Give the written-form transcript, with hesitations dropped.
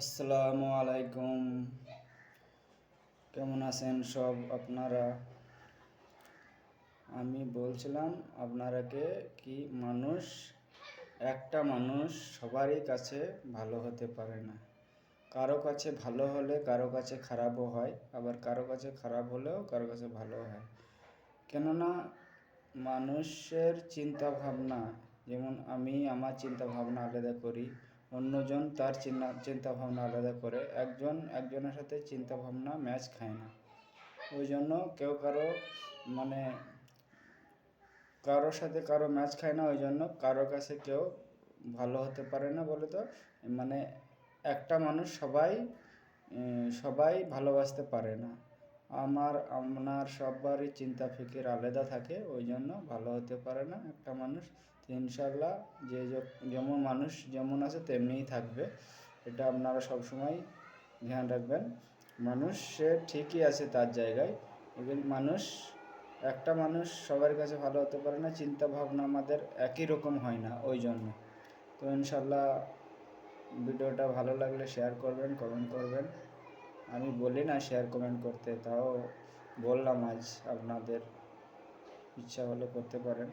আসসালামু আলাইকুম। কেমন আছেন সব আপনারা? আমি বলছিলাম আপনারাকে কি একটা মানুষ সবারই কাছে ভালো হতে পারে না। কারো কাছে ভালো হলে কারো কাছে খারাপও হয়, আবার কারো কাছে খারাপ হলেও কারো কাছে ভালো হয়। কেননা মানুষের চিন্তা ভাবনা, যেমন আমি আমার চিন্তা ভাবনা আলাদা করি, অন্যজন তার চিন্তা ভাবনা আলাদা করে, একজনের সাথে চিন্তা ভাবনা ম্যাচ খায় না। ওই জন্য কেউ মানে কারোর সাথে কারো ম্যাচ খায় না, ওই জন্য কারো কাছে কেউ ভালো হতে পারে না বলে তো মানে একটা মানুষ সবাই ভালোবাসতে পারে না। আপনার সবারই চিন্তা ফিকির আলাদা থাকে, ওই জন্য ভালো হতে পারে না একটা মানুষ। তো ইনশাল্লাহ যেমন মানুষ যেমন আছে তেমনিই থাকবে, এটা আপনারা সবসময় ধ্যান রাখবেন। মানুষ সে ঠিকই আছে তার জায়গায়, এবার একটা মানুষ সবার কাছে ভালো হতে পারে না, চিন্তা ভাবনা আমাদের একই রকম হয় না, ওই জন্য। তো ইনশাল্লাহ ভিডিওটা ভালো লাগলে শেয়ার করবেন, কমেন্ট করবেন। আমি বলি না শেয়ার কমেন্ট করতে, তাও বললাম আজ, আপনাদের ইচ্ছা হলে করতে পারেন।